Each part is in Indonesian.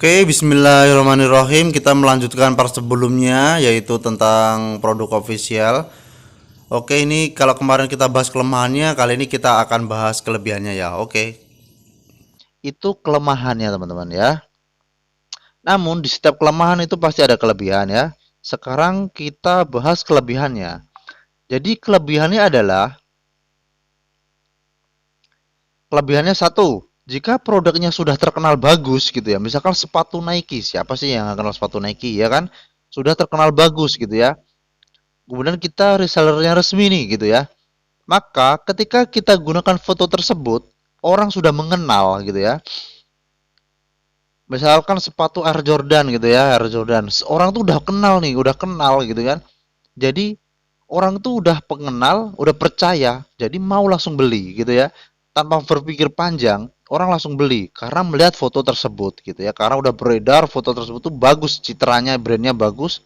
Oke, bismillahirrahmanirrahim. Kita melanjutkan part sebelumnya, yaitu tentang produk official. Oke, ini kalau kemarin kita bahas kelemahannya, kali ini kita akan bahas kelebihannya ya. Oke. Itu kelemahannya teman-teman ya. Namun di setiap kelemahan itu pasti ada kelebihan ya. Sekarang kita bahas kelebihannya. Jadi kelebihannya satu, jika produknya sudah terkenal bagus gitu ya. Misalkan sepatu Nike, siapa sih yang nggak kenal sepatu Nike ya kan? Sudah terkenal bagus gitu ya. Kemudian kita resellernya resmi nih gitu ya. Maka ketika kita gunakan foto tersebut, orang sudah mengenal gitu ya. Misalkan sepatu Air Jordan gitu ya, Air Jordan. Orang tuh udah kenal nih, udah kenal gitu kan. Jadi orang tuh udah pengenal, udah percaya, jadi mau langsung beli gitu ya. Tanpa berpikir panjang, orang langsung beli karena melihat foto tersebut gitu ya. Karena udah beredar foto tersebut tuh bagus, citranya, brandnya bagus.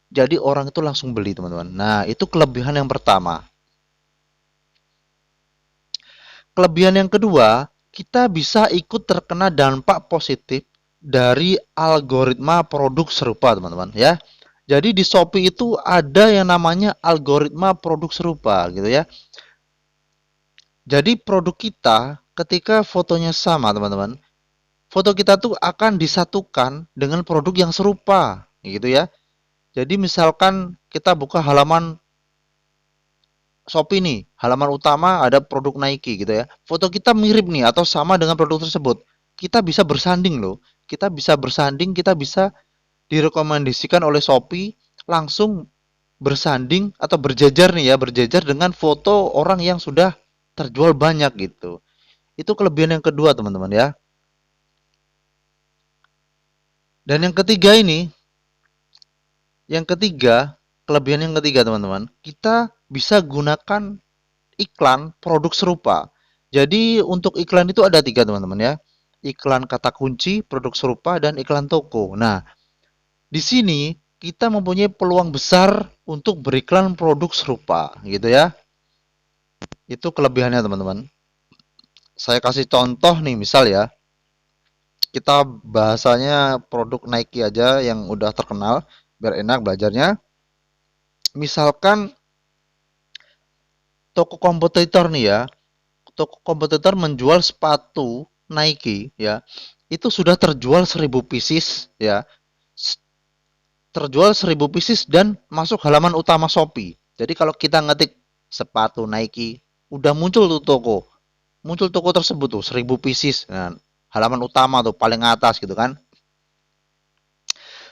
Jadi orang itu langsung beli teman-teman. Nah itu kelebihan yang pertama. Kelebihan yang kedua, kita bisa ikut terkena dampak positif dari algoritma produk serupa, teman-teman ya. Jadi di Shopee itu ada yang namanya algoritma produk serupa gitu ya. Jadi produk kita ketika fotonya sama, teman-teman, foto kita tuh akan disatukan dengan produk yang serupa gitu ya. Jadi misalkan kita buka halaman Shopee nih, halaman utama ada produk Nike gitu ya. Foto kita mirip nih atau sama dengan produk tersebut. Kita bisa bersanding loh. Kita bisa bersanding, kita bisa direkomendasikan oleh Shopee langsung bersanding atau berjejer nih ya, berjejer dengan foto orang yang sudah terjual banyak gitu. Itu kelebihan yang kedua, teman-teman ya. Dan yang ketiga ini, yang ketiga, kelebihan yang ketiga, teman-teman, kita bisa gunakan iklan produk serupa. Jadi untuk iklan itu ada tiga teman-teman ya. Iklan kata kunci, produk serupa, dan iklan toko. Nah, di sini kita mempunyai peluang besar untuk beriklan produk serupa gitu ya. Itu kelebihannya teman-teman. Saya kasih contoh nih misal ya. Kita bahasanya produk Nike aja yang udah terkenal biar enak belajarnya. Misalkan toko kompetitor nih ya, toko kompetitor menjual sepatu Nike ya, itu sudah terjual 1.000 pieces ya, terjual 1.000 pieces dan masuk halaman utama Shopee. Jadi kalau kita ngetik sepatu Nike, udah muncul tuh toko, muncul toko tersebut tuh 1.000 pieces. Nah, halaman utama tuh paling atas gitu kan.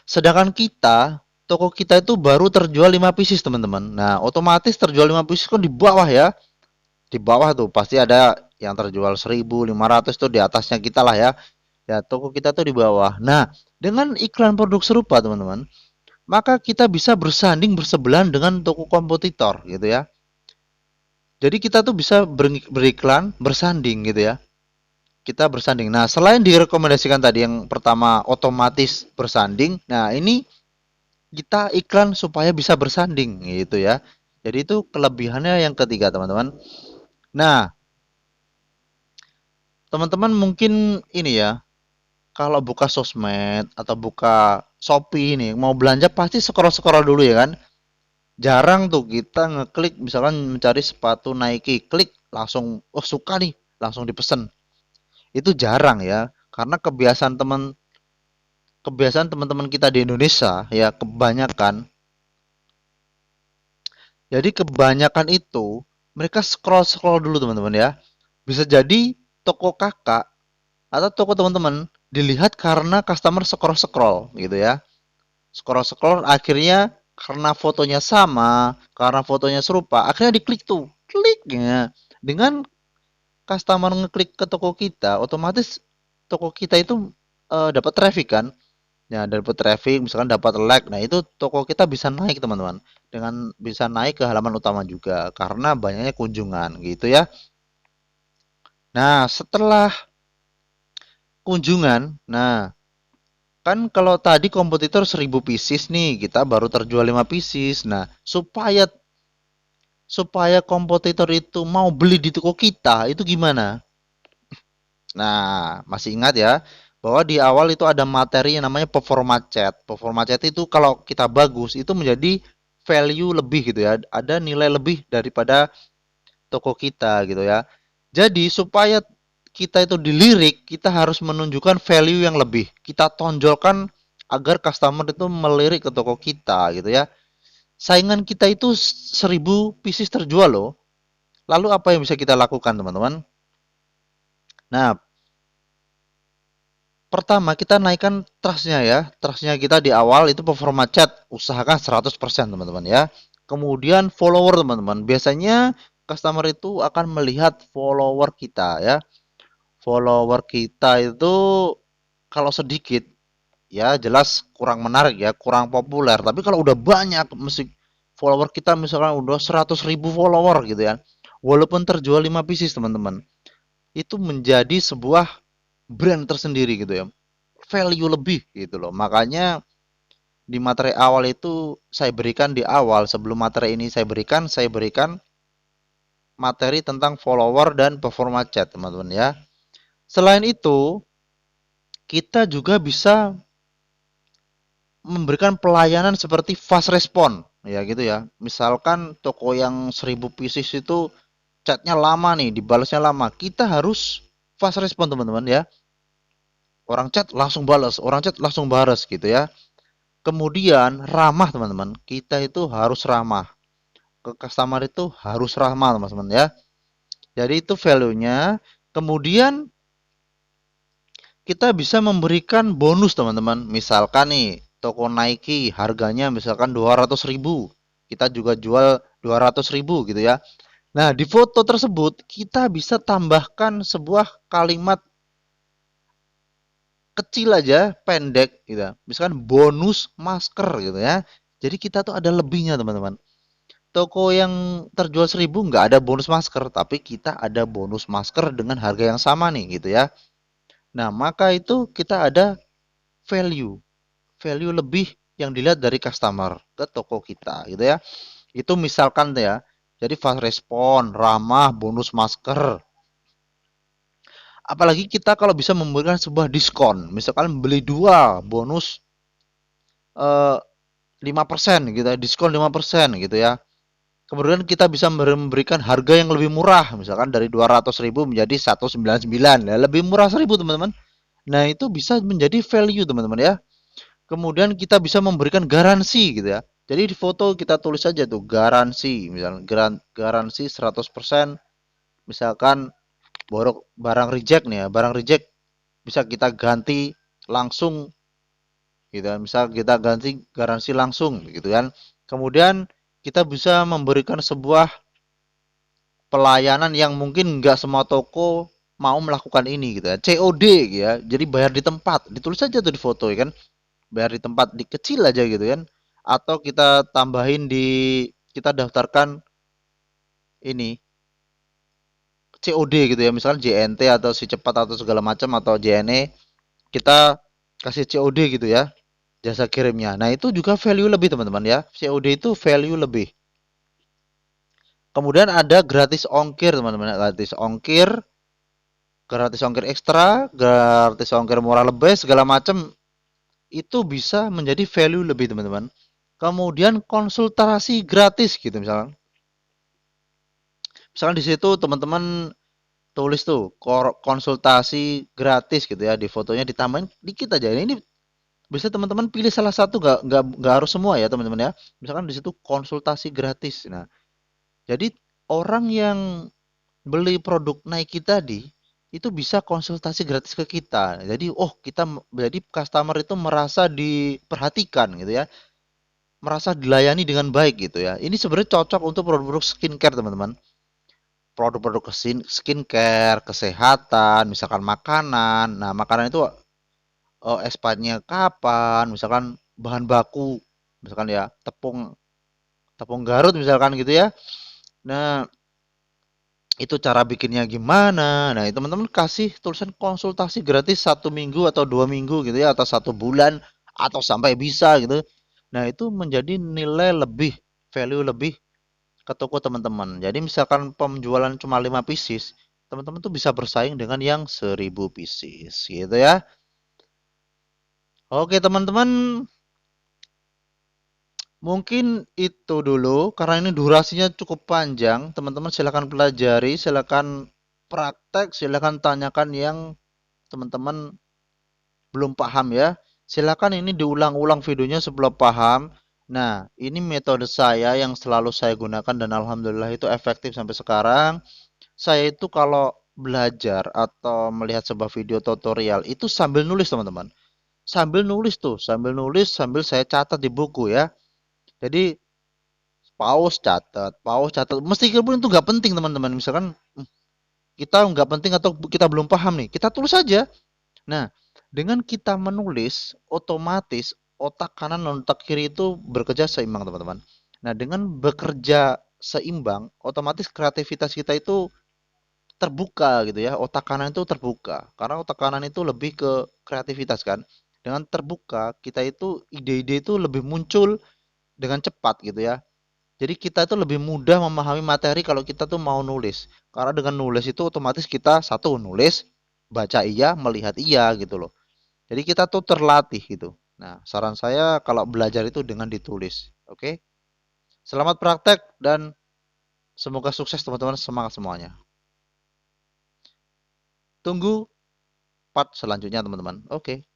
Sedangkan kita, toko kita itu baru terjual 5 pieces teman-teman. Nah, otomatis terjual 5 pieces kan di bawah ya. Di bawah tuh pasti ada yang terjual 1.500 tuh di atasnya kita lah ya. Ya, toko kita tuh di bawah. Nah, dengan iklan produk serupa, teman-teman, maka kita bisa bersanding bersebelahan dengan toko kompetitor gitu ya. Jadi kita tuh bisa beriklan, bersanding gitu ya. Kita bersanding. Nah, selain direkomendasikan tadi yang pertama otomatis bersanding, nah ini kita iklan supaya bisa bersanding gitu ya. Jadi itu kelebihannya yang ketiga, teman-teman. Nah, teman-teman mungkin ini ya, kalau buka sosmed atau buka Shopee ini mau belanja pasti scroll-scroll dulu ya kan. Jarang tuh kita ngeklik misalkan mencari sepatu Nike, klik langsung oh suka nih, langsung dipesen. Itu jarang ya, karena kebiasaan teman-teman kita di Indonesia ya kebanyakan. Jadi kebanyakan itu mereka scroll-scroll dulu teman-teman ya. Bisa jadi toko kakak atau toko teman-teman dilihat karena customer scroll-scroll gitu ya. Scroll-scroll akhirnya karena fotonya sama, karena fotonya serupa, akhirnya diklik tuh. Kliknya dengan customer ngeklik ke toko kita, otomatis toko kita itu dapat traffic kan. Ya, dapat traffic, misalkan dapat like. Nah, itu toko kita bisa naik, teman-teman. Dengan bisa naik ke halaman utama juga karena banyaknya kunjungan gitu ya. Nah, setelah kunjungan, nah kan kalau tadi kompetitor 1.000 pieces nih, kita baru terjual 5 pieces. Nah, supaya supaya kompetitor itu mau beli di toko kita, itu gimana? Nah, masih ingat ya? bahwa di awal itu ada materi yang namanya performa chat. Performa chat itu kalau kita bagus itu menjadi value lebih gitu ya. Ada nilai lebih daripada toko kita gitu ya. Jadi supaya kita itu dilirik, kita harus menunjukkan value yang lebih. Kita tonjolkan agar customer itu melirik ke toko kita gitu ya. Saingan kita itu 1.000 pieces terjual loh. Lalu apa yang bisa kita lakukan teman-teman? Nah, pertama kita naikkan trustnya ya. Trustnya kita di awal itu performa chat. Usahakan 100% teman-teman ya. Kemudian follower teman-teman. Biasanya customer itu akan melihat follower kita ya. Follower kita itu kalau sedikit ya jelas kurang menarik ya, kurang populer. Tapi kalau udah banyak, mesti follower kita misalkan udah 100.000 follower gitu ya. Walaupun terjual 5 pieces teman-teman, itu menjadi sebuah brand tersendiri gitu ya. Value lebih gitu loh. Makanya di materi awal itu saya berikan di awal sebelum materi ini saya berikan materi tentang follower dan performa chat teman-teman ya. Selain itu, kita juga bisa memberikan pelayanan seperti fast respon ya gitu ya. Misalkan toko yang 1.000 pieces itu chatnya lama nih, dibalasnya lama. Kita harus fast respon teman-teman ya. Orang chat langsung balas, orang chat langsung balas gitu ya. Kemudian ramah teman-teman. Kita itu harus ramah. Ke customer itu harus ramah teman-teman ya. Jadi itu value-nya. Kemudian kita bisa memberikan bonus teman-teman. Misalkan nih toko Nike harganya misalkan 200.000. Kita juga jual 200.000 gitu ya. Nah, di foto tersebut kita bisa tambahkan sebuah kalimat kecil aja, pendek gitu. Misalkan bonus masker gitu ya. Jadi kita tuh ada lebihnya teman-teman. Toko yang terjual 1.000 nggak ada bonus masker, tapi kita ada bonus masker dengan harga yang sama nih gitu ya. Nah, maka itu kita ada value, value lebih yang dilihat dari customer ke toko kita gitu ya. Itu misalkan ya. Jadi fast respon, ramah, bonus masker. Apalagi kita kalau bisa memberikan sebuah diskon, misalkan beli dua bonus 5% gitu ya, diskon 5% gitu ya. Kemudian kita bisa memberikan harga yang lebih murah, misalkan dari 200.000 menjadi 199, ya, lebih murah 1.000 teman-teman. Nah, itu bisa menjadi value teman-teman ya. Kemudian kita bisa memberikan garansi gitu ya. Jadi di foto kita tulis saja tuh garansi, misalnya garansi 100%, misalkan barang reject nih ya, barang reject bisa kita ganti langsung gitu kan. Misal kita ganti garansi langsung gitu kan. Kemudian kita bisa memberikan sebuah pelayanan yang mungkin nggak semua toko mau melakukan ini gitu ya. COD gitu ya. Jadi bayar di tempat. Ditulis aja tuh di foto ya kan. Bayar di tempat di kecil aja gitu kan. Atau kita tambahin kita daftarkan ini COD gitu ya. Misalnya JNT atau si cepat atau segala macam atau JNE kita kasih COD gitu ya. Jasa kirimnya. Nah, itu juga value lebih teman-teman ya. COD itu value lebih. Kemudian ada gratis ongkir teman-teman. Gratis ongkir ekstra, gratis ongkir murah lebih, segala macam itu bisa menjadi value lebih teman-teman. Kemudian konsultasi gratis gitu misalnya. Misalkan di situ teman-teman tulis tuh konsultasi gratis gitu ya, di fotonya ditambahin dikit aja. Ini bisa teman-teman pilih salah satu, nggak harus semua ya teman-teman ya. Misalkan di situ konsultasi gratis. Nah, jadi orang yang beli produk Nike tadi itu bisa konsultasi gratis ke kita. Jadi, oh kita jadi customer itu merasa diperhatikan gitu ya, merasa dilayani dengan baik gitu ya. Ini sebenarnya cocok untuk produk-produk skincare teman-teman. Produk-produk skincare, kesehatan, misalkan makanan. Nah, makanan itu expirednya kapan, misalkan bahan baku, misalkan ya tepung tepung Garut misalkan gitu ya. Nah, itu cara bikinnya gimana. Nah, teman-teman kasih tulisan konsultasi gratis 1 minggu atau 2 minggu gitu ya, atau 1 bulan atau sampai bisa gitu. Nah, itu menjadi nilai lebih, value lebih ke toko teman-teman. Jadi misalkan penjualan cuma 5 pieces, teman-teman tuh bisa bersaing dengan yang 1.000 pieces gitu ya. Oke teman-teman, mungkin itu dulu karena ini durasinya cukup panjang. Teman-teman silakan pelajari, silakan praktek, silakan tanyakan yang teman-teman belum paham ya. Silakan ini diulang-ulang videonya sebelum paham. Nah, ini metode saya yang selalu saya gunakan dan alhamdulillah itu efektif sampai sekarang. Saya itu kalau belajar atau melihat sebuah video tutorial itu sambil nulis teman-teman. Sambil nulis tuh, sambil nulis, sambil saya catat di buku ya. Jadi pause catat. Meskipun itu nggak penting teman-teman. Misalkan kita nggak penting atau kita belum paham nih, kita tulis saja. Nah, dengan kita menulis, otomatis otak kanan dan otak kiri itu bekerja seimbang teman-teman. Nah, dengan bekerja seimbang, otomatis kreativitas kita itu terbuka gitu ya. Otak kanan itu terbuka. Karena otak kanan itu lebih ke kreativitas kan. Dengan terbuka, kita itu ide-ide itu lebih muncul dengan cepat gitu ya. Jadi kita itu lebih mudah memahami materi kalau kita tuh mau nulis. Karena dengan nulis itu otomatis kita satu nulis, baca iya, melihat iya gitu loh. Jadi kita tuh terlatih gitu. Nah, saran saya kalau belajar itu dengan ditulis. Oke? Selamat praktek dan semoga sukses teman-teman, semangat semuanya. Tunggu part selanjutnya teman-teman. Oke.